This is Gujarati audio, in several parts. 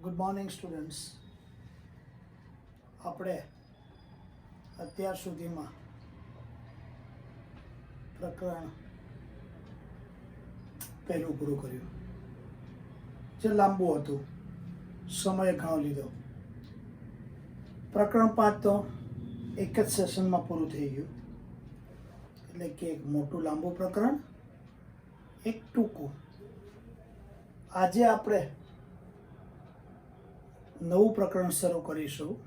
Good morning students. આપણે અત્યાર સુધીમાં પ્રકરણ પહેલું પૂરું કર્યું, જે લાંબુ હતું, સમય ઘણો લીધો. પ્રકરણ 5 તો એક જ સેશનમાં પૂરું થઈ ગયું, એટલે કે એક મોટું લાંબુ પ્રકરણ, એક ટૂંકું. આજે આપણે નવું પ્રકરણ શરૂ કરીશું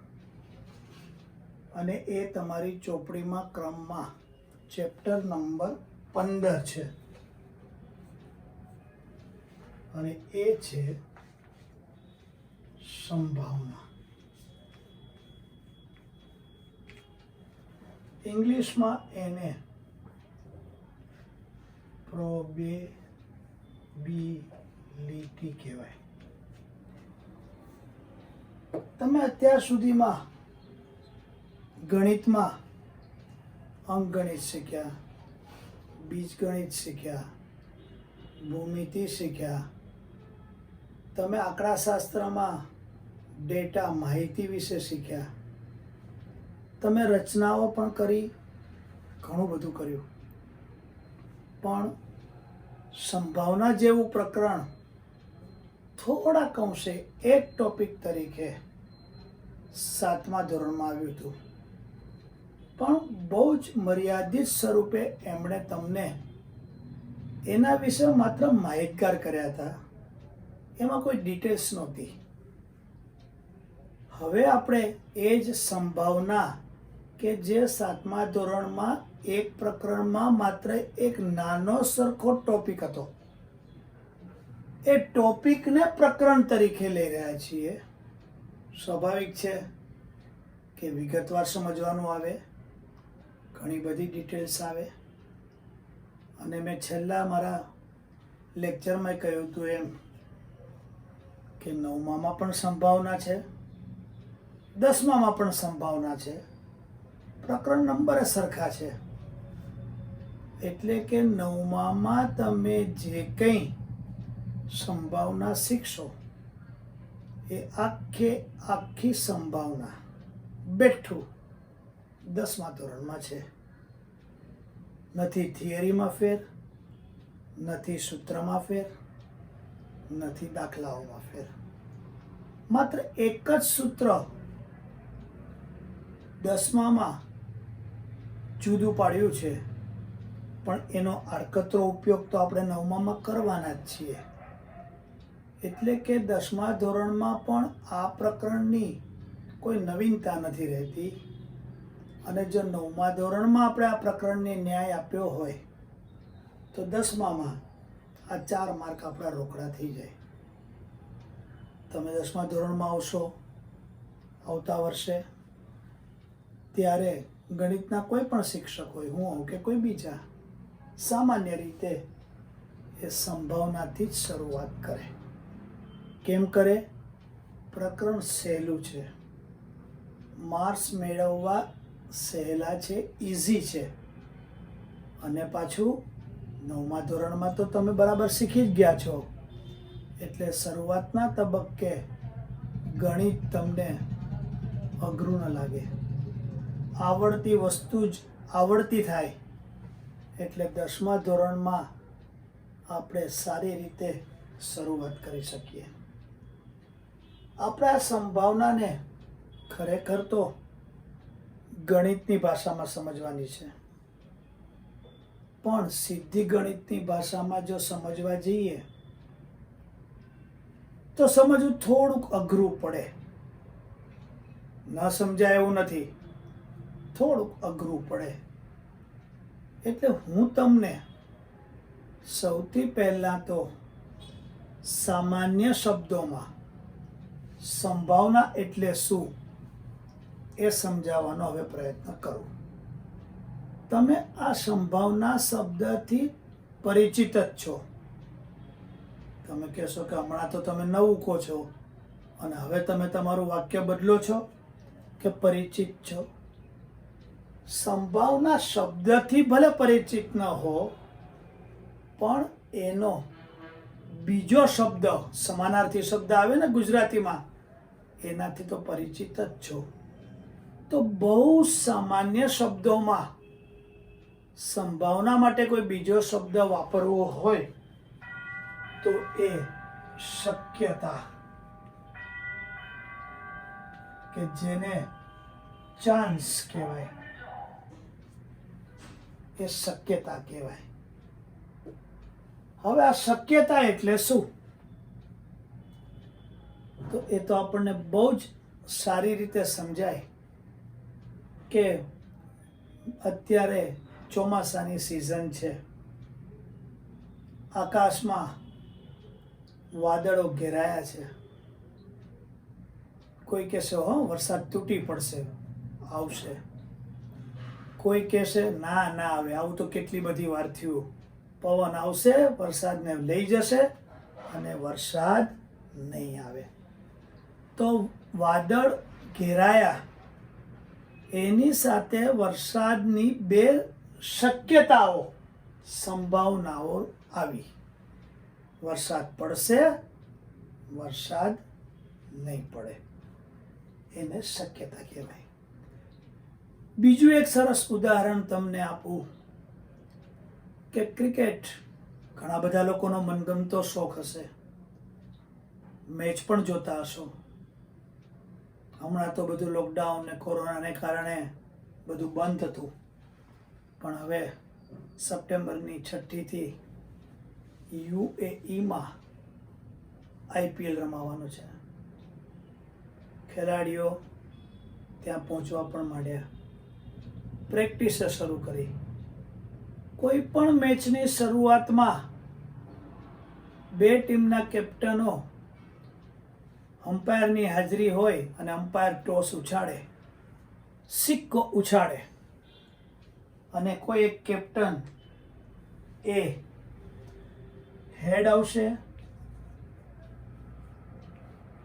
અને એ તમારી ચોપડીમાં ક્રમમાં ચેપ્ટર નંબર 15 છે અને એ છે સંભાવના. ઇંગ્લિશમાં એને પ્રોબેબિલિટી કહેવાય. તમે અત્યાર સુધીમાં ગણિતમાં અંકગણિત શીખ્યા, બીજગણિત શીખ્યા, ભૂમિતિ શીખ્યા. તમે આંકડાશાસ્ત્રમાં ડેટા માહિતી વિશે શીખ્યા. તમે રચનાઓ પણ કરી, ઘણું બધું કર્યું. પણ સંભાવના જેવું પ્રકરણ થોડાક અંશે એક ટોપિક તરીકે 7મા ધોરણમાં આવ્યું હતું, પણ બહુ જ મર્યાદિત સ્વરૂપે એમણે તમને એના વિશે માત્ર માહિતગાર કર્યા હતા, એમાં કોઈ ડિટેલ્સ નહોતી. હવે આપણે એ જ સંભાવના કે જે 7મા ધોરણમાં એક પ્રકરણમાં માત્ર એક નાનો સરખો ટોપિક હતો, એ ટોપિકને પ્રકરણ તરીકે લઈ રહ્યા છીએ. સ્વાભાવિક છે કે વિગતવાર સમજવાનું આવે, ઘણી બધી ડિટેલ્સ આવે. અને મેં છેલ્લા મારા લેક્ચરમાં કહ્યું હતું એમ કે 9મામાં પણ સંભાવના છે, 10મામાં પણ સંભાવના છે, પ્રકરણ નંબર સરખા છે. એટલે કે 9મામાં તમે જે કંઈ સંભાવના શીખશો એ આખી સંભાવના બેઠું 10મા ધોરણમાં છે. નથી થિયરીમાં ફેર, નથી સૂત્રમાં ફેર, નથી દાખલાઓમાં ફેર. માત્ર એક જ સૂત્ર 10મામાં જુદું પાડ્યું છે, પણ એનો આડકતરો ઉપયોગ તો આપણે 9મામાં કરવાના જ છીએ. એટલે કે 10મા ધોરણમાં પણ આ પ્રકરણની કોઈ નવીનતા નથી રહેતી. અને જો 9મા ધોરણમાં આપણે આ પ્રકરણને ન્યાય આપ્યો હોય તો 10મામાં આ 4 માર્ક આપણા રોકડા થઈ જાય. તમે 10મા ધોરણમાં આવશો આવતા વર્ષે, ત્યારે ગણિતના કોઈ પણ શિક્ષક હોય, હું હોઉં કે કોઈ બીજા, સામાન્ય રીતે એ સંભાવનાથી જ શરૂઆત કરે. કેમ કરે? પ્રકરણ સહેલું છે, માર્ક્સ મેળવવા સહેલા છે, ઇઝી છે. અને પાછું 9મા ધોરણમાં તો તમે બરાબર શીખી જ ગયા છો, એટલે શરૂઆતના તબક્કે ગણિત તમને અઘરું ન લાગે. આવડતી વસ્તુ જ આવડતી થાય, એટલે 10મા ધોરણમાં આપણે સારી રીતે શરૂઆત કરી શકીએ. આપણે આ સંભાવનાને ખરેખર તો ગણિતની ભાષામાં સમજવાની છે, પણ સીધી ગણિતની ભાષામાં જો સમજવા જઈએ તો સમજવું થોડુંક અઘરું પડે. ન સમજાય એવું નથી, થોડુંક અઘરું પડે. એટલે હું તમને સૌથી પહેલાં તો સામાન્ય શબ્દોમાં સંભાવના એટલે શું એ સમજાવવાનો હવે પ્રયત્ન કરું. તમે આ સંભાવના શબ્દથી પરિચિત જ છો. તમે કહેશો કે હમણાં તો તમે નવું કહો છો અને હવે તમે તમારું વાક્ય બદલો છો કે પરિચિત છો. સંભાવના શબ્દથી ભલે પરિચિત ન હો, પણ એનો બીજો શબ્દ સમાનાર્થી શબ્દ આવે ને ગુજરાતીમાં, એનાથી તો પરિચિત જ છો. તો બહુ સામાન્ય શબ્દોમાં સંભાવના માટે કોઈ બીજો શબ્દ વાપરવો હોય તો એ શક્યતા, કે જેને ચાન્સ કહેવાય, એ શક્યતા કહેવાય. હવે આ શક્યતા એટલે શું? તો એ તો આપણને બહુ જ સારી રીતે સમજાય કે અત્યારે ચોમાસાની સિઝન છે, આકાશમાં વાદળો ઘેરાયા છે. કોઈ કહેશે વરસાદ તૂટી પડશે, આવશે. કોઈ કહેશે ના આવે, આવું તો કેટલી બધી વાર થયું. પવન આવશે, વરસાદને લઈ જશે અને વરસાદ નહીં આવે. તો વાદળ ઘેરાયા, એની સાથે વરસાદની બે શક્યતાઓ, સંભાવનાઓ આવી. વરસાદ પડશે, વરસાદ નહીં પડે, એને શક્યતા કહેવાય. બીજું એક સરસ ઉદાહરણ તમને આપું કે ક્રિકેટ ઘણા બધા લોકોનો મનગમતો શોખ હશે, મેચ પણ જોતા હશો. હમણાં તો બધું લોકડાઉન ને કોરોનાને કારણે બધું બંધ હતું, પણ હવે સપ્ટેમ્બરની 6થી UAEમાં IPL રમાવાનું છે. ખેલાડીઓ ત્યાં પહોંચવા પણ માંડ્યા, પ્રેક્ટિસ શરૂ કરી. કોઈ પણ મેચની શરૂઆતમાં બે ટીમના કેપ્ટનો અમ્પાયરની હાજરી હોય અને અમ્પાયર ટોસ ઉછાળે, સિક્કો ઉછાળે, અને કોઈ એક કેપ્ટન એ હેડ આવશે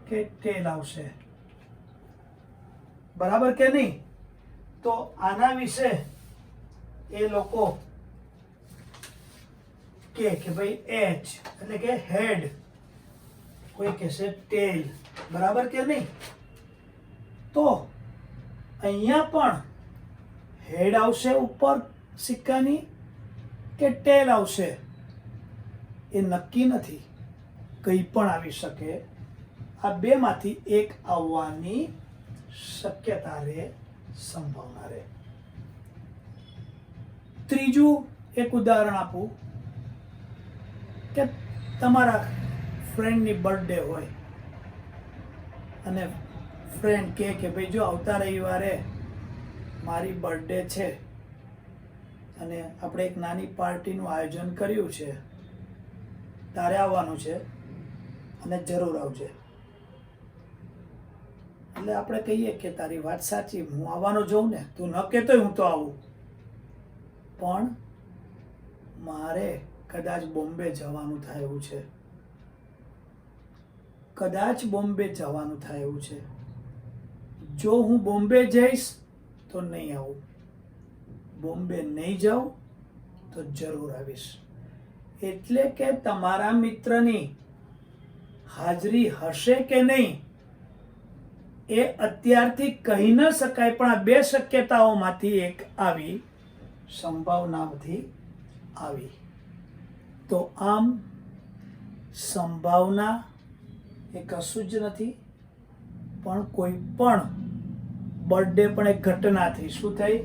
કે ટેલ આવશે, બરાબર કે નહીં? તો આના વિશે એ લોકો કે ભાઈ એચ એટલે કે હેડ, કોઈ કહેશે ટેલ, બરાબર કે નહીં? તો અહીંયા પણ હેડ આવશે ઉપર સિક્કાની કે ટેલ આવશે, એ નક્કી નથી, કંઈ પણ આવી શકે. આ બેમાંથી એક આવવાની શક્યતા રહે, સંભાવના રહે. ત્રીજું એક ઉદાહરણ આપું કે તમારા ફ્રેન્ડની બર્થડે હોય અને ફ્રેન્ડ કે ભાઈ જો આવતા રવિવારે મારી બર્થડે છે અને આપણે એક નાની પાર્ટીનું આયોજન કર્યું છે, તારે આવવાનું છે અને જરૂર આવજે. એટલે આપણે કહીએ કે તારી વાત સાચી, હું આવવાનો જોઉં ને, તું ન કહેતોય હું તો આવું, પણ મારે કદાચ બોમ્બે જવાનું થાય એવું છે, કદાચ બોમ્બે જવાનું થાય એવું છે. જો હું બોમ્બે જઈશ તો નહીં આવું, બોમ્બે નહીં જાઉં તો જરૂર આવીશ. એટલે કે તમારા મિત્રની હાજરી હશે કે નહીં એ અત્યારથી કહી ન શકાય, પણ આ બે શક્યતાઓમાંથી એક આવી, સંભાવનામાંથી આવી. તો આમ સંભાવના એ કશું જ નથી, પણ કોઈ પણ બર્થડે પણ એક ઘટના થઈ. શું થઈ?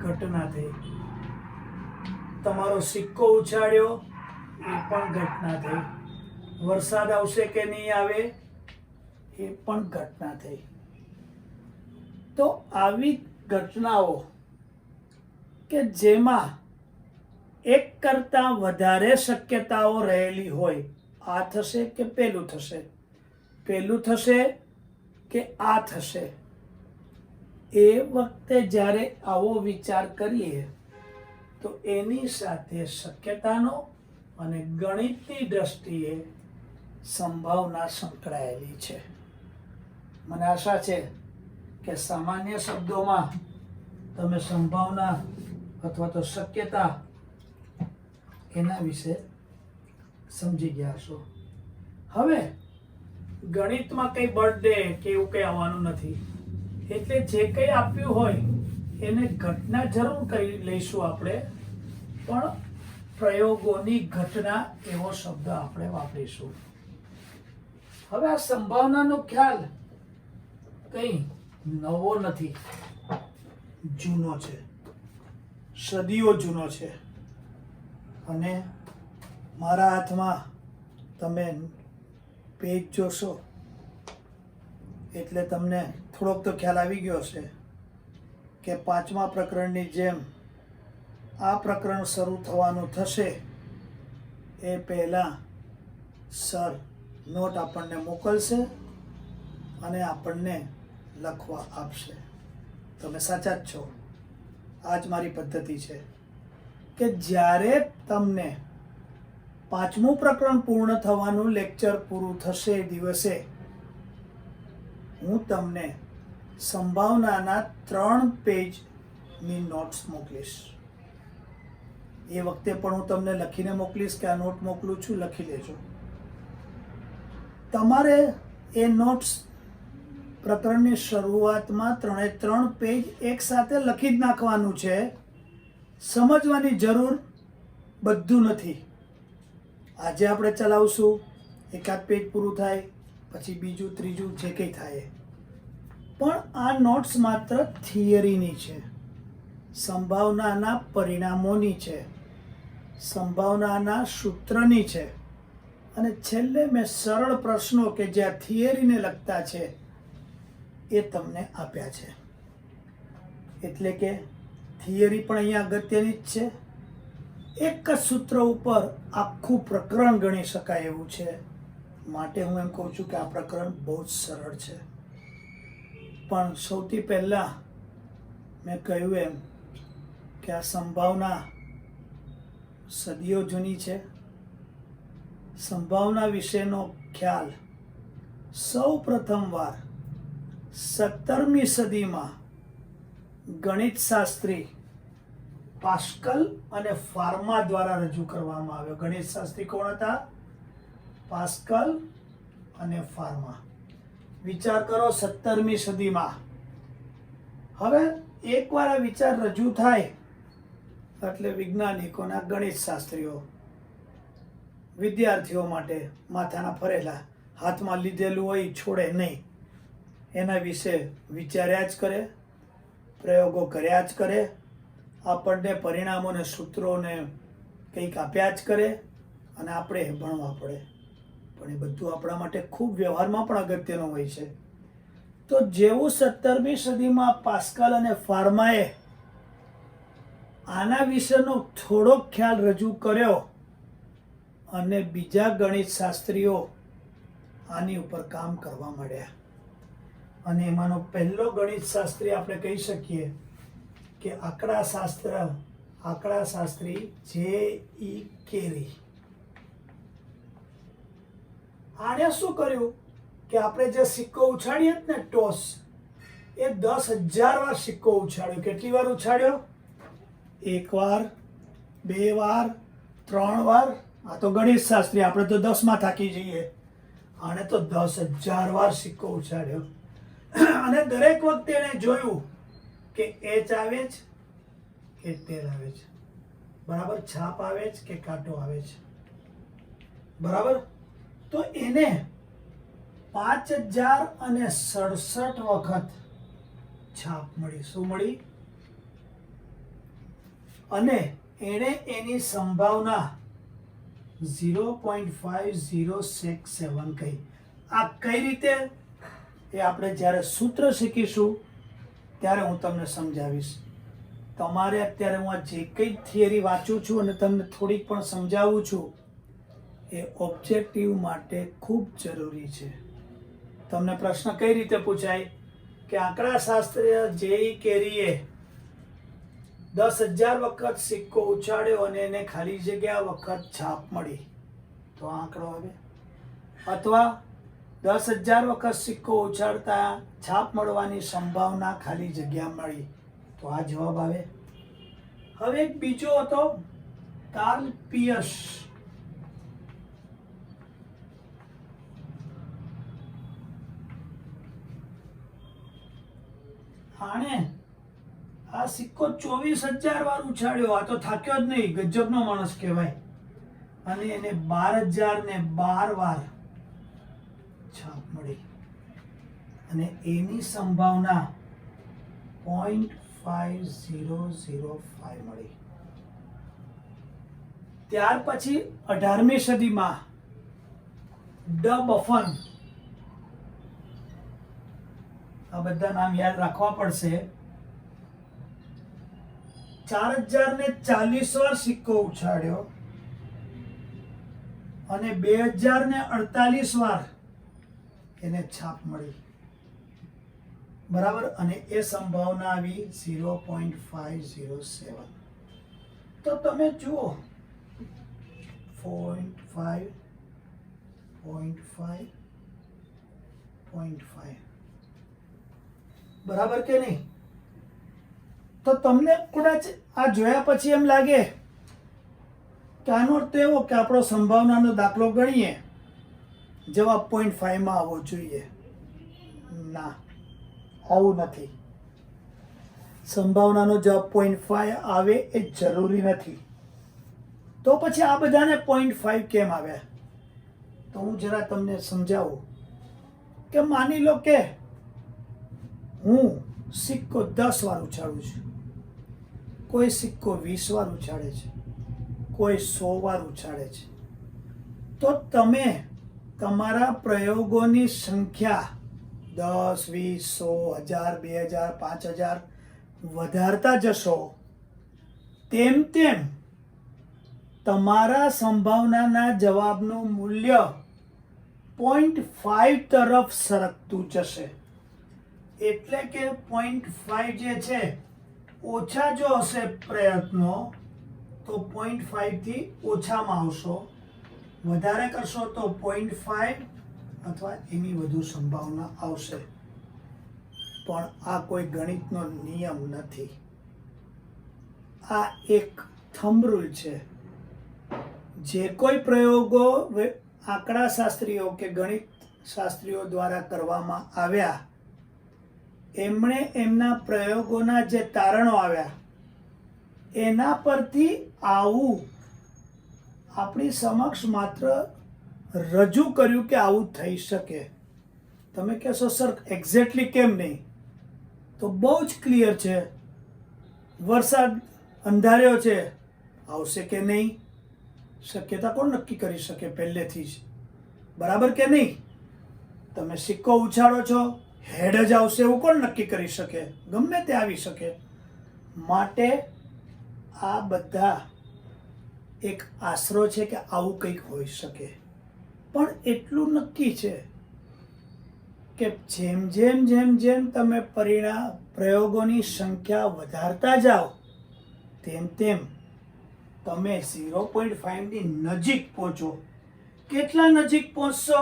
ઘટના થઈ. તમારો સિક્કો ઉછાળ્યો, એ પણ ઘટના થઈ. વરસાદ આવશે કે નહીં આવે, એ પણ ઘટના થઈ. તો આવી ઘટનાઓ કે જેમાં એક કરતાં વધારે શક્યતાઓ રહેલી હોય, આ થશે કે પેલું થશે, પેલું થશે કે આ થશે, એ વખતે જ્યારે આવો વિચાર કરીએ તો એની સાથે શક્યતાનો અને ગણિતની દ્રષ્ટિએ સંભાવના સંકળાયેલી છે. મને આશા છે કે સામાન્ય શબ્દોમાં તમે સંભાવના અથવા તો શક્યતા એના વિશે સમજી ગયા છો. હવે ગણિતમાં કઈ બર્થડે કે એવું કઈ આવવાનું નથી, એટલે જે કઈ આપ્યું હોય એને ઘટના જરૂર કરી લઈશું આપણે, પણ પ્રયોગોની ઘટના એવો શબ્દ આપણે વાપરીશું. હવે આ સંભાવનાનો ખ્યાલ કઈ નવો નથી, જૂનો છે, સદીઓ જૂનો છે. અને મારા હાથમાં તમે પેજ જોશો એટલે તમને થોડોક તો ખ્યાલ આવી ગયો છે કે 5મા પ્રકરણની જેમ આ પ્રકરણ શરૂ થવાનું થશે એ પહેલાં સર નોટ આપણને મોકલશે અને આપણને લખવા આપશે. તમે સાચા જ છો. આ જ મારી પદ્ધતિ છે કે જ્યારે તમને 5મું પ્રકરણ પૂર્ણ થવાનું લેક્ચર પૂરું થશે એ દિવસે હું તમને સંભાવનાના 3 પેજની નોટ્સ મોકલીશ. એ વખતે પણ હું તમને લખીને મોકલીશ કે આ નોટ મોકલું છું, લખી લેજો. તમારે એ નોટ્સ પ્રકરણની શરૂઆતમાં 3 પેજ એક સાથે લખી જ નાખવાનું છે. સમજવાની જરૂર બધું નથી. આજે આપણે ચલાવશું, એકાદ પેજ પૂરું થાય પછી બીજું ત્રીજું જે કંઈ થાય, પણ આ નોટ્સ માત્ર થિયરીની છે, સંભાવનાના પરિણામોની છે, સંભાવનાના સૂત્રની છે, અને છેલ્લે મેં સરળ પ્રશ્નો કે જે આ થિયરીને લગતા છે એ તમને આપ્યા છે. એટલે કે થિયરી પણ અહીંયા અગત્યની જ છે. એક જ સૂત્ર ઉપર આખું પ્રકરણ ગણી શકાય એવું છે. માટે હું એમ કહું છું કે આ પ્રકરણ બહુ જ સરળ છે. પણ સૌથી પહેલાં મેં કહ્યું એમ કે આ સંભાવના સદીઓ જૂની છે. સંભાવના વિશેનો ખ્યાલ સૌ પ્રથમવાર 17મી સદીમાં ગણિતશાસ્ત્રી પાસ્કલ અને ફાર્મા દ્વારા રજૂ કરવામાં આવ્યો. ગણિતશાસ્ત્રી કોણ હતા? પાસ્કલ અને ફાર્મા. વિચાર કરો 17મી સદીમાં. હવે એકવાર આ વિચાર રજૂ થાય એટલે વૈજ્ઞાનિકોના ગણિતશાસ્ત્રીઓ વિદ્યાર્થીઓ માટે માથાના ફરેલા, હાથમાં લીધેલું હોય છોડે નહીં, એના વિશે વિચાર્યા જ કરે, પ્રયોગો કર્યા જ કરે, આપણને પરિણામોને સૂત્રોને કંઈક આપ્યા જ કરે અને આપણે ભણવા પડે. પણ એ બધું આપણા માટે ખૂબ વ્યવહારમાં પણ અગત્યનું હોય છે. તો જેવું 17મી સદીમાં પાસ્કલ અને ફાર્માએ આના વિશેનો થોડોક ખ્યાલ રજૂ કર્યો અને બીજા ગણિતશાસ્ત્રીઓ આની ઉપર કામ કરવા માંડ્યા. અને એમાંનો પહેલો ગણિતશાસ્ત્રી આપણે કહી શકીએ કે આંકડાશાસ્ત્રી J.E. કેરી. આણે શું કર્યું કે આપણે જે સિક્કો ઉછાળીએ ને ટોસ, એ 10,000 વાર સિક્કો ઉછાળ્યો. કેટલી વાર ઉછાળ્યો? 1 વાર, 2 વાર, 3 વાર. આ તો ગણિતશાસ્ત્રી, આપણે તો 10માં થાકી જઈએ. આણે તો 10,000 વાર સિક્કો ઉછાળ્યો. અને દરેક વખતે એને જોયું કે એચ આવે છે કે તેલ આવે છે, બરાબર, છાપ આવે છે કે કાંટો આવે છે, બરાબર. તો એને 5067 વખત છાપ મળી. શું મળી? અને એણે એની સંભાવના 0.5067 કહી. આ કઈ રીતે એ આપણે જ્યારે સૂત્ર શીખીશું ત્યારે હું તમને સમજાવીશ. તમારે અત્યારે હું આ જે કંઈ થિયરી વાંચું છું અને તમને થોડીક પણ સમજાવું છું એ ઓબ્જેક્ટિવ માટે ખૂબ જરૂરી છે. તમને પ્રશ્ન કઈ રીતે પૂછાય કે આંકડાશાસ્ત્રીય J.E. કેરીએ 10,000 વખત સિક્કો ઉછાળ્યો અને એને ખાલી જગ્યા વખત છાપ મળી, તો આંકડો આવે. અથવા 10,000 વખત સિક્કો ઉછાળતા છાપ મળવાની સંભાવના ખાલી જગ્યા મળી, તો આ જવાબ આવે. હવે એક બીજો હતો કાર્લ પિયર્સ. આણે આ સિક્કો 24,000 વાર ઉછાળ્યો. આ તો થાક્યો જ નહીં, ગજબનો માણસ કહેવાય. અને એને 12,012 વાર છાપ મળી અને એની સંભાવના 0.5005 મળી. ત્યાર પછી 18મી સદીમાં ડ બફન, આ બધા નામ યાદ રાખવા પડશે, 4,040 વાર સિક્કો ઉછાળ્યો અને 2,048 વાર એને છાપ મળી. બરાબર. અને એ સંભાવના આવી 0.507. તો તમે જુઓ 0.5 બરાબર કે નહીં? તો તમને કદાચ આ જોયા પછી એમ લાગે કે આનો અર્થ એવો કે આપણો સંભાવનાનો દાખલો ગણીએ, જવાબ 0.5 માં આવવો જોઈએ. ના, આવું નથી. સંભાવનાનો જવાબ 0.5 આવે એ જરૂરી નથી. તો પછી આ બધાને 0.5 કેમ આવ્યા? તો હું જરા તમને સમજાવું કે માની લો કે હું સિક્કો 10 વાર ઉછાળું છું, કોઈ સિક્કો 20 વાર ઉછાળે છે, કોઈ 100 વાર ઉછાળે છે. તો તમે તમારા પ્રયોગોની સંખ્યા 10, 20, 100, 1000, 2000, 5000 વધારતા જશો તેમ તેમ તમારા સંભાવનાના જવાબનું મૂલ્ય 0.5 તરફ સરકતું જશે. એટલે કે 0.5 જે છે, ઓછા જો હશે પ્રયત્નો તો 0.5 થી ઓછામાં આવશો, વધારે કરશો તો 0.5 અથવા એની વધુ સંભાવના આવશે. પણ આ કોઈ ગણિતનો નિયમ નથી, આ એક થંબ રૂલ છે. જે કોઈ પ્રયોગો આંકડાશાસ્ત્રીઓ કે ગણિત શાસ્ત્રીઓ દ્વારા કરવામાં આવ્યા, એમણે એમના પ્રયોગોના જે તારણો આવ્યા એના પરથી આવું આપણી સમક્ષ માત્ર રજૂ કર્યું કે આવું થઈ શકે. તમે કહેશો સર એક્ઝેક્ટલી કેમ નહીં? તો બહુ જ ક્લિયર છે. વરસાદ અંધાર્યો છે, આવશે કે નહીં? શક્યતા કોણ નક્કી કરી શકે પહેલેથી જ? બરાબર કે નહીં? તમે સિક્કો ઉછાળો છો, હેડ જ આવશે એવું કોણ નક્કી કરી શકે? ગમે તે આવી શકે. માટે આ બધા એક આશરો છે કે આવું કંઈક હોઈ શકે. પણ એટલું નક્કી છે કે જેમ જેમ જેમ જેમ તમે પ્રયોગોની સંખ્યા વધારતા જાઓ તેમ તેમ તમે 0.5 ની નજીક પહોંચો. કેટલા નજીક પહોંચશો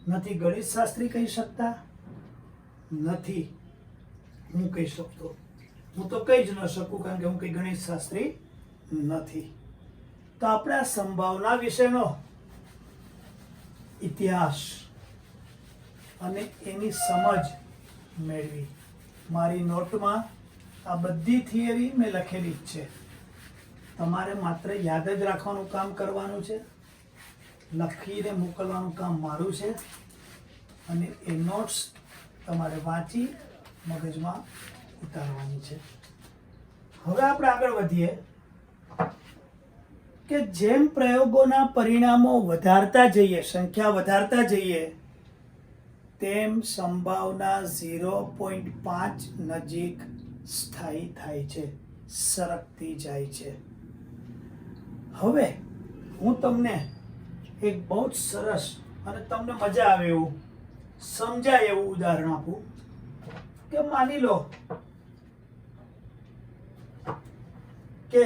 નથી ગણિત શાસ્ત્રી કહી શકતા, નથી હું કહી શકતો. હું તો કહી જ ન શકું કારણ કે હું કંઈ ગણિત શાસ્ત્રી નથી. તો આપણે આ સંભાવના વિશેનો ઇતિહાસ અને એની સમજ મેળવી. મારી નોટમાં આ બધી થિયરી મેં લખેલી જ છે. તમારે માત્ર યાદ જ રાખવાનું કામ કરવાનું છે, લખીને મોકલવાનું કામ મારું છે, અને એ નોટ્સ તમારે વાંચી મગજમાં ઉતારવાની છે. હવે આપણે આગળ વધીએ કે જેમ પ્રયોગોના પરિણામો વધારતા જઈએ, સંખ્યા વધારતા જઈએ, તેમ સંભાવના 0.5 નજીક સ્થાયી થાય છે, સરકતી જાય છે. હવે હું તમને એક બહુ જ સરસ અને તમને મજા આવે એવું, સમજાય એવું ઉદાહરણ આપું કે માની લો કે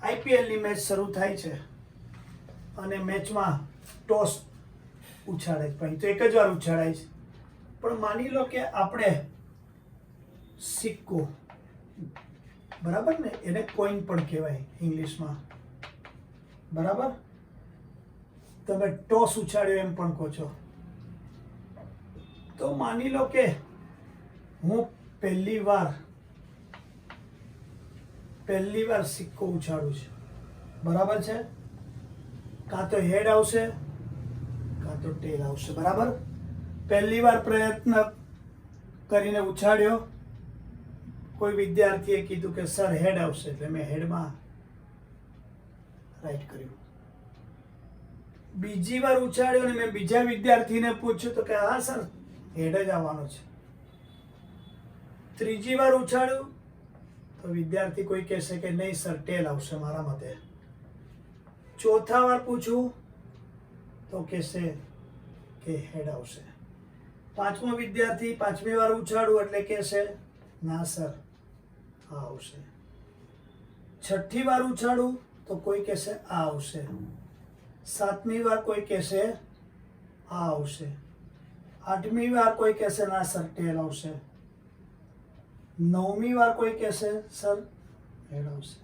આઈપીએલની મેચ શરૂ થાય છે અને મેચમાં ટોસ ઉછાળે છે. તો એક જ વાર ઉછાળાય છે. પણ માની લો કે આપણે સિક્કો, બરાબર ને, એને કોઈન પણ કહેવાય ઇંગ્લિશમાં, બરાબર, તમે ટોસ ઉછાળ્યો એમ પણ કહો છો. તો માની લો કે હું પહેલી વાર સિક્કો ઉછાળું છું, બરાબર છે? કાં તો હેડ આવશે કાં તો ટેલ આવશે, બરાબર? પહેલી વાર પ્રયત્ન કરીને ઉછાળ્યો, કોઈ વિદ્યાર્થીએ કીધું કે સર હેડ આવશે, એટલે મેં હેડમાં રાઈટ કર્યું. બીજી વાર ઉછાળ્યો અને મેં બીજા વિદ્યાર્થીને પૂછ્યું તો કે હા સર હેડ જ આવવાનો છે. ત્રીજી વાર ઉછાળ્યું તો વિદ્યાર્થી કોઈ કહેશે કે નહીં સર ટેલ આવશે મારા મતે. ચોથા વાર પૂછું તો કહેશે કે હેડ આવશે. પાંચમો વિદ્યાર્થી પાંચમી વાર ઉછાળું એટલે કહેશે ના સર આ આવશે. છઠ્ઠી વાર ઉછાળું તો કોઈ કહેશે આ આવશે. સાતમી વાર કોઈ કહેશે આ આવશે. આઠમી વાર કોઈ કહેશે ના સર ટેલ આવશે. નવમી વાર કોઈ કહેશે સર હેડ આવશે.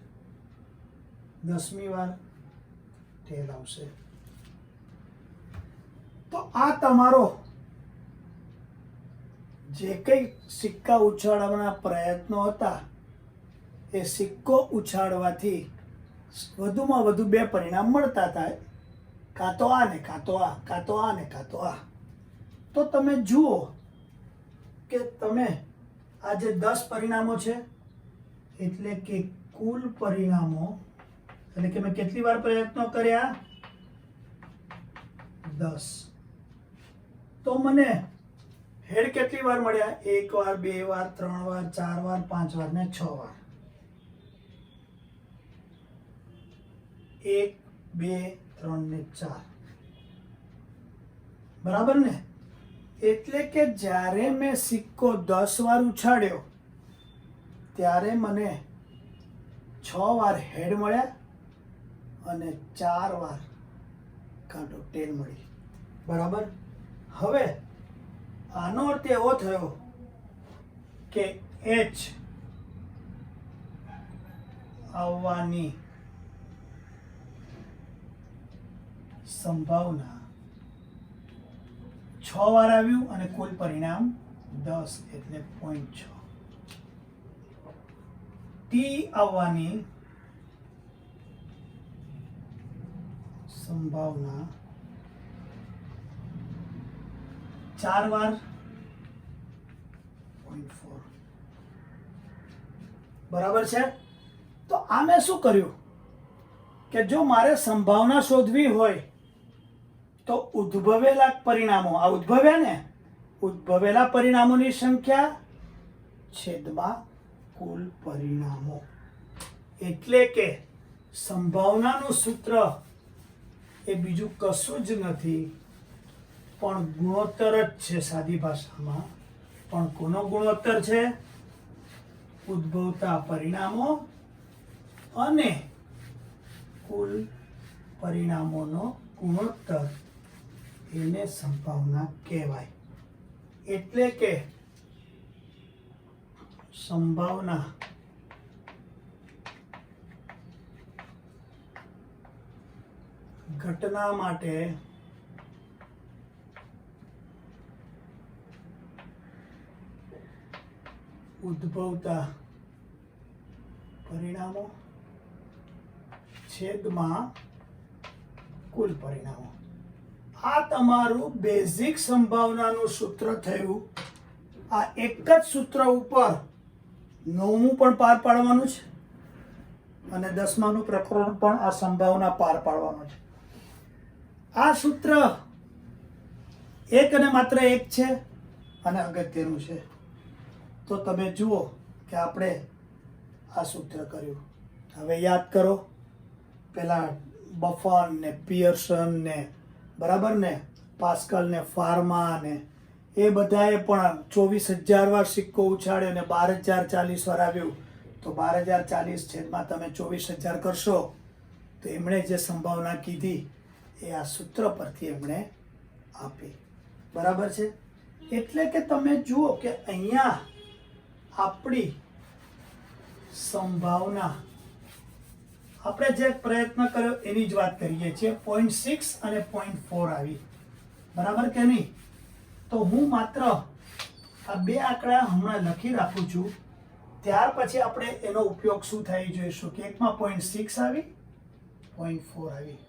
10મી વાર ટેલ આવશે. તો આ તમારો જે કંઈ સિક્કા ઉછાળવાના પ્રયત્નો હતા એ સિક્કો ઉછાળવાથી વધુમાં વધુ 2 પરિણામ મળતા હતા, કાં તો આ ને કાં તો આ, કાં તો આ ને કાં તો આ. તો તમે જુઓ કે તમે આ જે 10 પરિણામો છે એટલે કે કુલ પરિણામો, એટલે કે મેં કેટલી વાર પ્રયત્નો કર્યા? 10. તો મને હેડ કેટલી વાર મળ્યા? 1 વાર, 2 વાર, 3 વાર, 4 વાર, 5 વાર ને 6 વાર. 1, 2, 3 ને 4, બરાબર ને? એટલે કે જ્યારે મેં સિક્કો 10 વાર ઉછાળ્યો ત્યારે મને 6 વાર હેડ મળ્યા અને 4 વાર કાંટો ટેલ મળી, બરાબર? હવે આનો અર્થ એવો થયો કે H આવવાની સંભાવના 6 વાર આવ્યું અને કુલ પરિણામ 10 એટલે 0.6. ટી આવવાની સંભાવના 4 વાર 0.4, બરાબર છે? તો આ મેં શું કર્યું કે જો મારે સંભાવના શોધવી હોય તો ઉદ્ભવેલા પરિણામો, આ ઉદ્ભવ્યા ને, ઉદ્ભવેલા પરિણામોની સંખ્યા છેદમાં કુલ પરિણામો. એટલે કે સંભાવનાનું સૂત્ર એ બીજું કશું જ નથી પણ ગુણોત્તર જ છે. સાદી ભાષામાં પણ કોનો ગુણોત્તર છે? ઉદ્ભવતા પરિણામો અને કુલ પરિણામોનો ગુણોત્તર, એને સંભાવના કહેવાય. એટલે કે સંભાવના ઘટના માટે ઉદ્ભવતા પરિણામો છેદમાં કુલ પરિણામો. આ તમારું બેઝિક સંભાવનાનું સૂત્ર થયું. આ એક જ સૂત્ર ઉપર 9મું પણ પાર પાડવાનું છે અને 10માનું પ્રકરણ પણ આ સંભાવના પાર પાડવાનું છે. આ સૂત્ર એક અને માત્ર એક છે અને અગત્યનું છે. તો તમે જુઓ કે આપણે આ સૂત્ર કર્યું. હવે યાદ કરો, પેલા બફર ને પિયર્સન ને, બરાબર ને, પાસ્કલ ને ફાર્મા ને, એ બધાએ પણ 24,000 વાર સિક્કો ઉછાળ્યો અને 12,040 વાર આવ્યું. તો 12,040 છેદમાં તમે 24,000 કરશો તો એમણે જે સંભાવના કીધી એ આ સૂત્ર પરથી એમણે આપી, બરાબર છે? એટલે કે તમે જુઓ કે અહીંયા આપણી સંભાવના, આપણે જે પ્રયત્ન કર્યો એની જ વાત કરીએ છીએ. 0.6 અને 0.4 આવી, બરાબર કે નહીં? તો હું માત્ર આ બે આંકડા હમણાં લખી રાખું છું, ત્યાર પછી આપણે એનો ઉપયોગ શું થાય એ જોઈશું કે એકમાં 0.6 આવી, 0.4 આવી,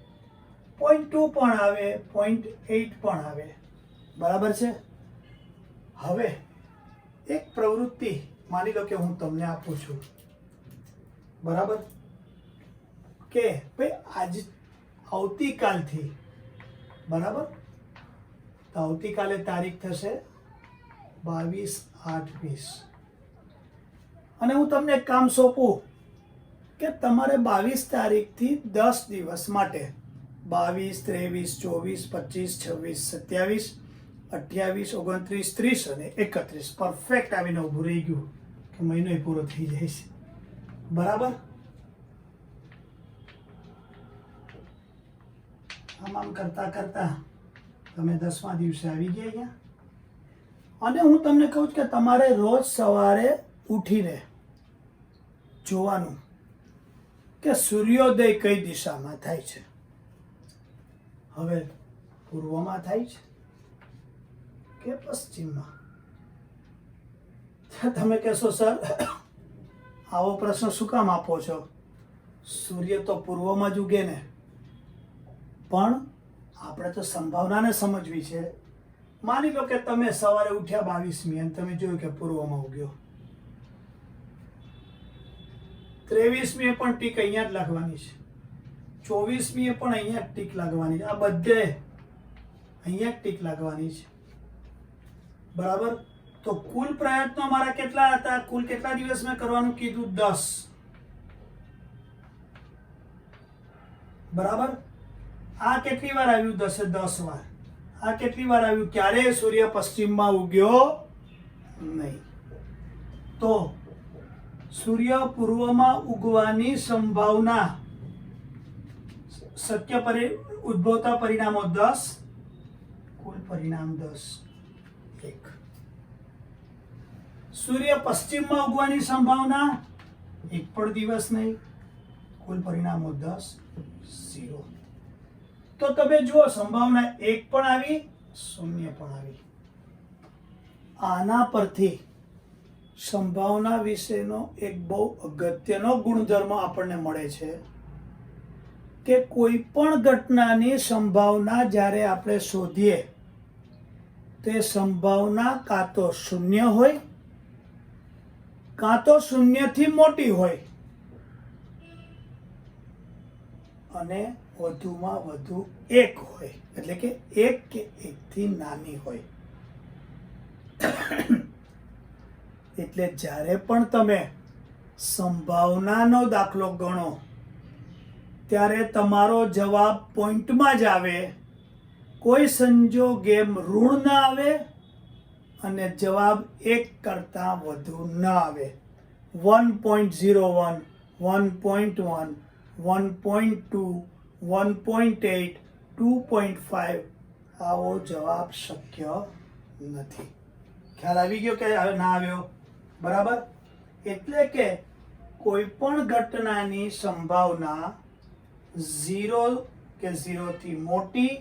0.2 પણ આવે, 0.8 પણ આવે, બરાબર છે. હવે એક પ્રવૃત્તિ માની લો કે હું તમને આપું છું, બરાબર, કે ભાઈ આજ આવતીકાલથી, બરાબર, તો આવતીકાલે તારીખ થશે 22/8/20 અને હું તમને એક કામ સોંપું કે તમારે 22 તારીખથી 10 દિવસ માટે 22, 23, 24, 25, 26, 27, 28, 29, 30 અને 31 પરફેક્ટ આવીને ઊભું રહી ગયું કે મહિનો પૂરો થઈ જાય છે, બરાબર. આમ કરતા કરતા તમે 10મા દિવસે આવી ગયા અહીંયા. અને હું તમને કહું છું કે તમારે રોજ સવારે ઉઠીને જોવાનું કે સૂર્યોદય કઈ દિશામાં થાય છે. હવે પૂર્વમાં થાય છે કે પશ્ચિમમાં? તમે કહેશો સર આવો પ્રશ્ન શું કામ આપો છો, સૂર્ય તો પૂર્વમાં જ ઉગે ને. પણ આપણે તો સંભાવનાને સમજવી છે. માની લો કે તમે સવારે ઉઠ્યા 22મી અને તમે જોયું કે પૂર્વમાં ઉગ્યો, 23મીએ પણ ટીક અહીંયા જ લાગવાની છે, 24મીએ પણ અહીંયા જ ટીક લાગવાની છે, આ બધે અહીંયા જ ટીક લાગવાની છે, બરાબર. તો કુલ પ્રયત્નો મારા કેટલા હતા, કુલ કેટલા દિવસ મેં કરવાનું કીધું, 10, બરાબર. આ કેટલી વાર આવ્યું, 10 વાર. આ કેટલી વાર આવ્યું, ક્યારે સૂર્ય પશ્ચિમમાં ઉગ્યો નહીં. તો સૂર્ય પૂર્વમાં ઉગવાની સંભાવના, શક્ય ઉદ્ભવતા પરિણામો 10, કુલ પરિણામ 10, 1. સૂર્ય પશ્ચિમમાં ઉગવાની સંભાવના એક પણ દિવસ નહીં, કુલ પરિણામો 10, 0. તો તમે જુઓ સંભાવના 1 પણ આવી, 0 પણ આવી. આના પરથી સંભાવના વિશેનો એક બહુ અગત્યનો ગુણધર્મ આપણને મળે છે કે કોઈ પણ ઘટનાની સંભાવના જ્યારે આપણે શોધીએ તે સંભાવના કાં તો 0 હોય કાં તો 0થી મોટી હોય અને વધુમાં વધુ 1 હોય, એટલે કે 1 કે 1થી નાની હોય. એટલે જ્યારે પણ તમે સંભાવનાનો દાખલો ગણો ત્યારે તમારો જવાબ પોઈન્ટમાં જ આવે, કોઈ સંજોગે ઋણ ના આવે અને જવાબ 1 કરતાં વધુ ન આવે. 1.01, 1.1, 1.2, 1.8, 2.5 આવો જવાબ શક્ય નથી. ખ્યાલ આવી ગયો કે ના આવ્યો, બરાબર. એટલે કે કોઈ પણ ઘટનાની સંભાવના 0 કે 0થી મોટી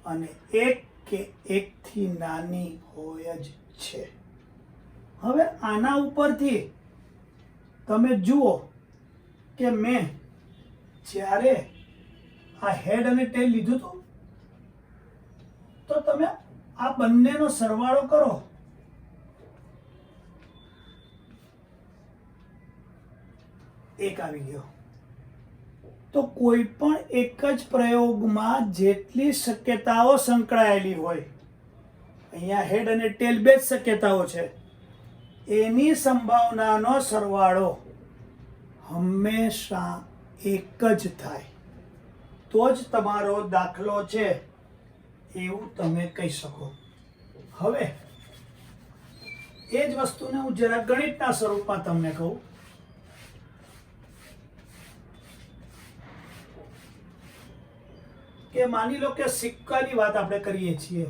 અને 1 કે 1થી નાની હોય જ છે. હવે આના ઉપરથી તમે જુઓ કે મેં જ્યારે આ હેડ અને ટેલ લીધું હતું તો તમે આ બંનેનો સરવાળો કરો, એક આવી ગયો. તો કોઈ પણ એક જ પ્રયોગમાં જેટલી શક્યતાઓ સંકળાયેલી હોય, અહીંયા હેડ અને ટેલ બે જ શક્યતાઓ છે, એની સંભાવનાનો સરવાળો હંમેશા એક જ થાય તો જ તમારો દાખલો છે એવું તમે કહી શકો. હવે એ જ વસ્તુને હું જરા ગણિતના સ્વરૂપમાં તમને કહું. કે માની લો કે સિક્કાની વાત આપણે કરીએ છીએ,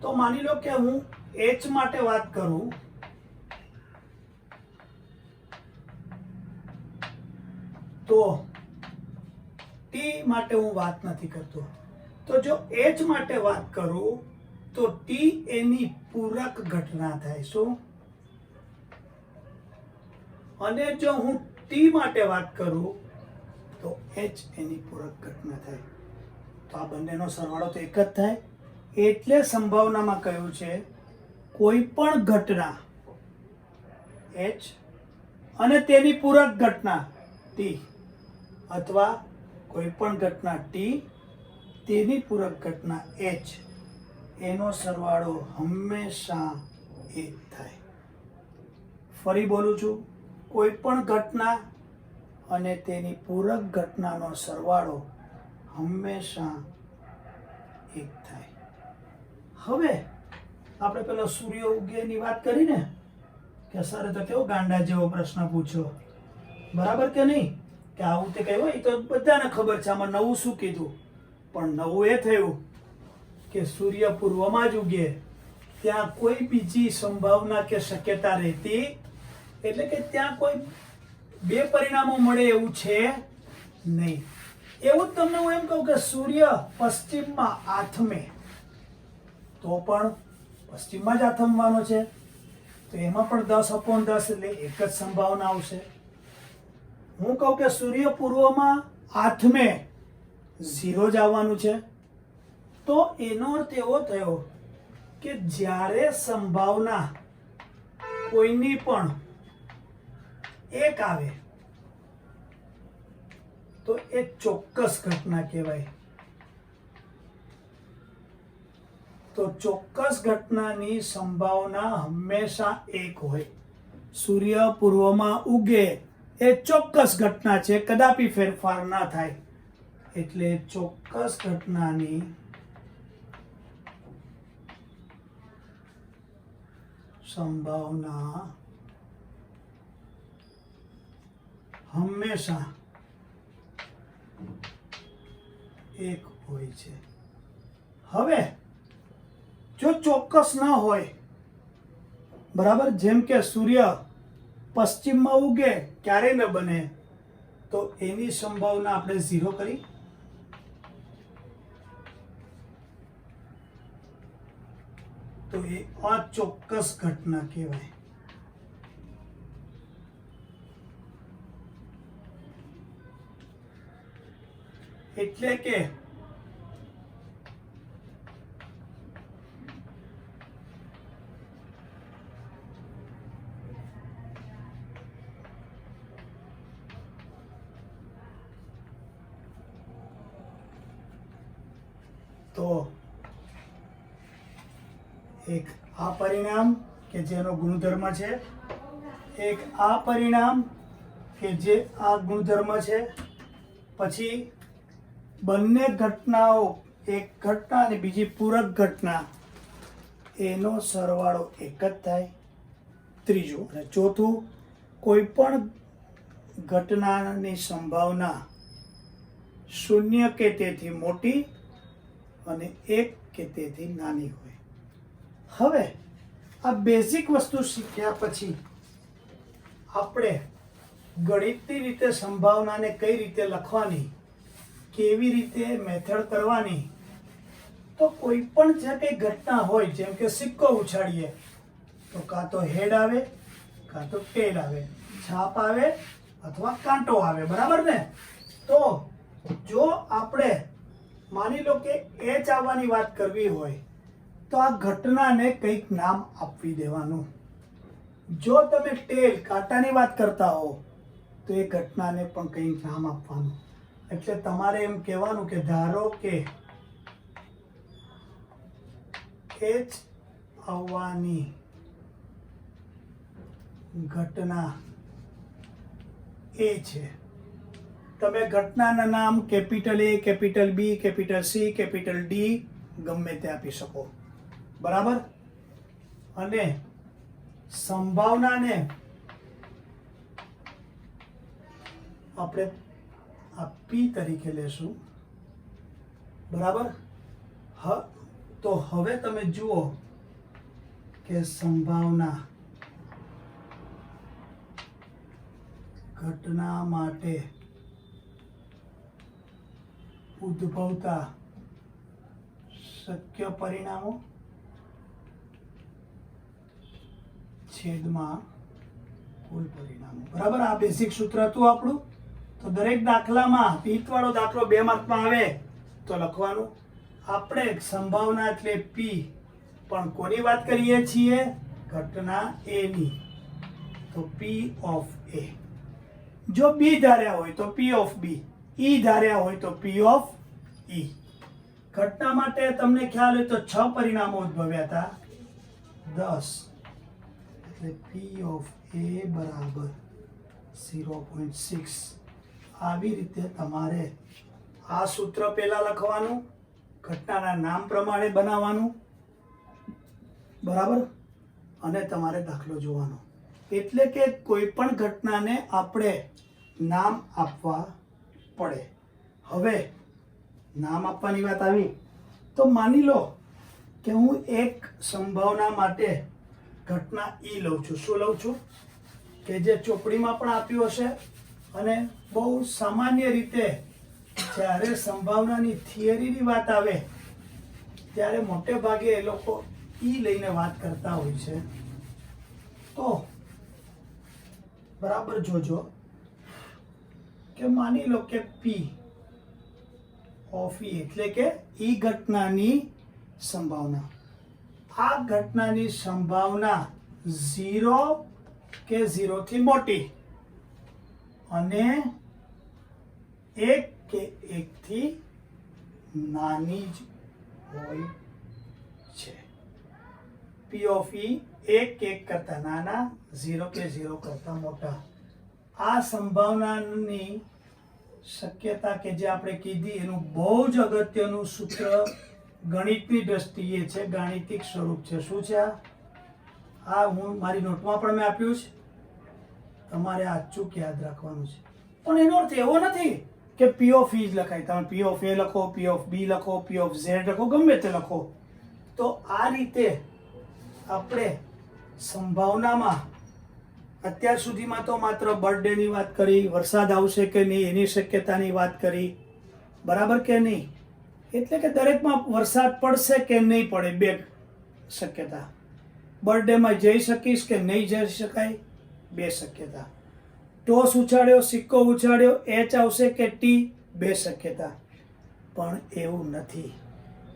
તો માની લો કે હું H માટે વાત કરું તો T માટે હું વાત નથી કરતો. તો જો H માટે વાત કરું તો ટી એની પૂરક ઘટના થાય. શું? અને જો હું ટી માટે વાત કરું તો એચ એની પૂરક ઘટના થાય. તો આ બંનેનો સરવાળો તો એક જ થાય. એટલે સંભાવનામાં કહ્યું છે કોઈ પણ ઘટના એચ અને તેની પૂરક ઘટના ટી, અથવા કોઈ પણ ઘટના ટી તેની પૂરક ઘટના એચ, એનો સરવાળો હંમેશા એક થાય. ફરી બોલું છું, કોઈ પણ ઘટના અને તેની પૂરક ઘટનાનો સરવાળો હંમેશા એક થાય. હવે આપણે પેલો સૂર્ય ઉગેની વાત કરી ને, કે સરે તો કેવો ગાંડા જેવો પ્રશ્ન પૂછ્યો, બરાબર કે નહીં? કે આવું તે કહ્યું, એ તો બધાને ખબર છે, આમાં નવું શું કીધું? પણ નવું એ થયું કે સૂર્ય પૂર્વમાં જ ઉગે, ત્યાં કોઈ બીજી સંભાવના કે શક્યતા રહેતી, એટલે કે ત્યાં કોઈ બે પરિણામો મળે એવું છે નહીં. એવું જ તમને હું એમ કહું કે સૂર્ય પશ્ચિમમાં આથમે, તો પણ પશ્ચિમમાં જ આથમવાનો છે, તો એમાં પણ 10/10 એટલે એક જ સંભાવના આવશે. હું કહું કે સૂર્ય પૂર્વમાં આથમે, 0 જ આવવાનું છે, તો એનો અર્થ એવો થયો કે જ્યારે સંભાવના કોઈની પણ એક આવે તો એ ચોક્કસ ઘટના કહેવાય. તો ચોક્કસ ઘટનાની સંભાવના હંમેશા એક હોય. સૂર્ય પૂર્વમાં ઉગે એ ચોક્કસ ઘટના છે, કદાપી ફેરફાર ના થાય. એટલે ચોક્કસ ઘટનાની સંભાવના હંમેશા એક હોય છે. હવે જો ચોક્કસ ના હોય, બરાબર, જેમ કે સૂર્ય પશ્ચિમમાં ઉગે ક્યારે ન બને, તો એની સંભાવના આપણે 0 કરી. તો એ અચોક્કસ ઘટના કહેવાય. એટલે કે એક આ પરિણામ કે જેનો ગુણધર્મ છે, એક આ પરિણામ કે જે આ ગુણધર્મ છે, પછી બંને ઘટનાઓ, એક ઘટના અને બીજી પૂરક ઘટના, એનો સરવાળો એક જ થાય. ત્રીજું અને ચોથું, કોઈ પણ ઘટનાની સંભાવના 0 કે તેથી મોટી અને 1 કે તેથી નાની હોય. હવે આ બેઝિક વસ્તુ શીખ્યા પછી આપણે ગણિતની રીતે સંભાવનાને કઈ રીતે લખવાની, કેવી રીતે મેથડ કરવાની, તો કોઈ પણ જે કંઈ ઘટના હોય, જેમ કે સિક્કો ઉછાળીએ તો કાં તો હેડ આવે, કાં તો ટેલ આવે, છાપ આવે અથવા કાંટો આવે, બરાબર ને? તો જો આપણે માની લો કે એચ આવવાની વાત કરવી હોય, તો આ ઘટનાને કંઈક નામ આપી દેવાનું. જો તમે ટેલ, કાંટાની વાત કરતા હો, તો એ ઘટનાને પણ કંઈક નામ આપવાનું. એટલે તમારે એમ કહેવાનું કે ધારો કે એચ આવવાની ઘટના એ છે. તમે ઘટનાના નામ capital A, capital B, capital C, capital D ગમે તે આપી શકો, બરાબર? અને સંભાવનાને આપણે આ P તરીકે લેશું, બરાબર? તો હવે તમે જુઓ કે સંભાવના ઘટના માટે ઉદ્ભવતા શક્ય પરિણામો છેદમાં કુલ પરિણામો. બરાબર, આ બેસિક સૂત્ર હતું આપણું. તો દરેક દાખલામાં પીક વાળો દાખલો 2 માર્કમાં આવે તો લખવાનું. આપણે સંભાવના એટલે પી, પણ કોની વાત કરીએ છીએ? ઘટના એ ની. તો પી ઓફ એ. જો બી ધાર્યા હોય તો પી ઓફ બી, ઈ ધાર્યા હોય તો પી ઓફ ઈ. ઘટના માટે તમને ખ્યાલ હોય તો 6 પરિણામો ઉદ્ભવ્યા હતા. 10 એટલે પી ઓફ એ બરાબર 0.6. આવી રીતે તમારે આ સૂત્ર પહેલા લખવાનું, ઘટનાના નામ પ્રમાણે બનાવવાનું, બરાબર, અને તમારે દાખલો જોવાનો. એટલે કે કોઈ પણ ઘટનાને આપણે નામ આપવા પડે. હવે નામ આપવાની વાત આવી તો માની લો કે હું એક સંભાવના માટે ઘટના ઈ લઉં છું. શું લઉં છું? કે જે ચોપડીમાં પણ આપ્યું હશે, અને બહુ સામાન્ય રીતે જ્યારે સંભાવનાની થિયરીની વાત આવે ત્યારે મોટે ભાગે એ લોકો ઈ લઈને વાત કરતા હોય છે. તો બરાબર જોજો કે માની લો કે પી ઓફ ઈ એટલે કે ઈ ઘટનાની સંભાવના. આ ઘટનાની સંભાવના 0 કે 0 થી મોટી અને 1 કે 1 થી નાની જ હોય છે. પી ઓફ ઈ 1 કે 1 કરતા નાના, 0 કે 0 કરતા મોટા. આ સંભાવનાની શક્યતા કે જે આપણે કીધી એનું બહુ જ અગત્યનું સૂત્ર ગણિતની દ્રષ્ટિએ છે, ગાણિતિક સ્વરૂપ છે. શું છે આ? હું મારી નોટમાં પણ મેં આપ્યું છે, તમારે આ અચૂક યાદ રાખવાનું છે. પણ એનો અર્થ એવો નથી કે પી ઓફ ઈ જ લખાય. તમે પી ઓફ એ લખો, પી ઓફ બી લખો, પી ઓફ ઝેડ લખો, ગમે તે લખો. તો આ રીતે આપણે સંભાવનામાં અત્યાર સુધીમાં તો માત્ર બર્થડેની વાત કરી, વરસાદ આવશે કે નહીં એની શક્યતાની વાત કરી, બરાબર કે નહીં? એટલે કે દરેકમાં વરસાદ પડશે કે નહીં પડે 2 શક્યતા. બર્થડેમાં જઈ શકીશ કે નહીં જઈ શકાય 2 શક્યતા. ટોસ ઉછાળ્યો, સિક્કો ઉછાળ્યો, એચ આવશે કે ટી 2 શક્યતા. પણ એવું નથી.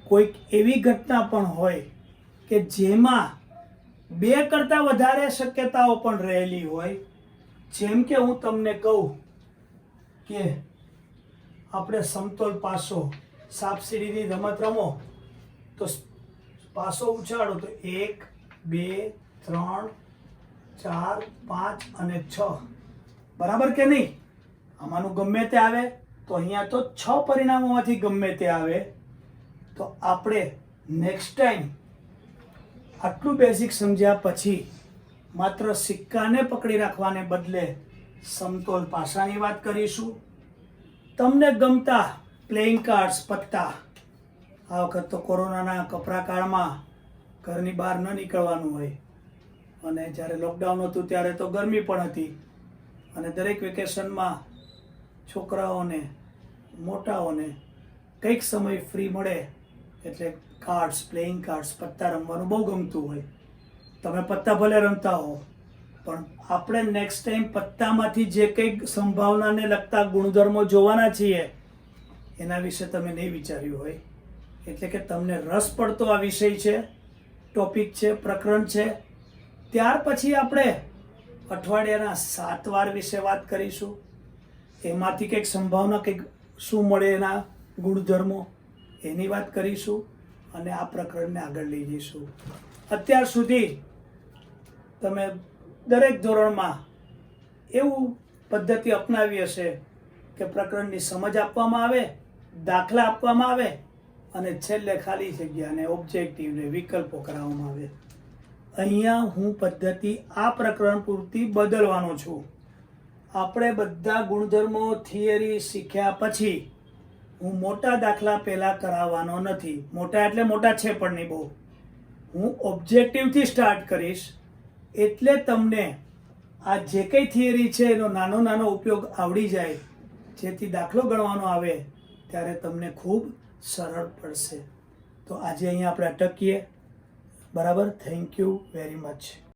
કોઈક એવી ઘટના પણ હોય કે જેમાં 2 કરતાં વધારે શક્યતાઓ પણ રહેલી હોય. જેમ કે હું તમને કહું કે આપણે સમતોલ પાસો, સાપ સીડીની રમત રમો તો પાસો ઉછાળો તો 1, 2, 3, 4, 5 અને 6, બરાબર કે નહીં? આમાંનું ગમે તે આવે તો અહીંયા તો 6 પરિણામોમાંથી ગમે તે આવે. તો આપણે નેક્સ્ટ ટાઈમ આટલું બેઝિક સમજ્યા પછી માત્ર સિક્કાને પકડી રાખવાને બદલે સમતોલ પાસાની વાત કરીશું. તમને ગમતા પ્લેઇંગ કાર્ડ્સ, પત્તા. આ વખત તો કોરોનાના કપરા કાળમાં ઘરની બહાર ન નીકળવાનું હોય, અને જ્યારે લોકડાઉન હતું ત્યારે તો ગરમી પણ હતી, અને દરેક વેકેશનમાં છોકરાઓને મોટાઓને કંઈક સમય ફ્રી મળે એટલે કાર્ડ્સ, પ્લેઇંગ કાર્ડ્સ, પત્તા રમવાનું બહુ ગમતું હોય. તમે પત્તા ભલે રમતા હો, પણ આપણે નેક્સ્ટ ટાઈમ પત્તામાંથી જે કંઈક સંભાવનાને લગતા ગુણધર્મો જોવાના છીએ એના વિશે તમે નહીં વિચાર્યું હોય. એટલે કે તમને રસ પડતો આ વિષય છે, ટોપિક છે, પ્રકરણ છે. ત્યાર પછી આપણે અઠવાડિયાના 7 વાર વિશે વાત કરીશું. એમાંથી કંઈક સંભાવના, કંઈક શું મળે એના ગુણધર્મો, એની વાત કરીશું અને આ પ્રકરણને આગળ લઈ જઈશું. અત્યાર સુધી તમે દરેક ધોરણમાં એવું પદ્ધતિ અપનાવી હશે કે પ્રકરણની સમજ આપવામાં આવે, દાખલા આપવામાં આવે અને છેલ્લે ખાલી જગ્યાને, ઓબ્જેક્ટિવને, વિકલ્પો કરાવવામાં આવે. અહીંયા હું પદ્ધતિ આ પ્રકરણ પૂરતી બદલવાનો છું. આપણે બધા ગુણધર્મો થિયરી શીખ્યા પછી હું મોટા દાખલા પહેલાં કરાવવાનો નથી. મોટા એટલે મોટા છે પણ નહીં બહુ. હું ઓબ્જેક્ટિવથી સ્ટાર્ટ કરીશ, એટલે તમને આ જે કંઈ થિયરી છે એનો નાનો નાનો ઉપયોગ આવડી જાય, જેથી દાખલો ગણવાનો આવે ત્યારે તમને ખૂબ સરળ પડશે. તો આજે અહીંયા આપણે અટકીએ. બરાબર. Thank you very much.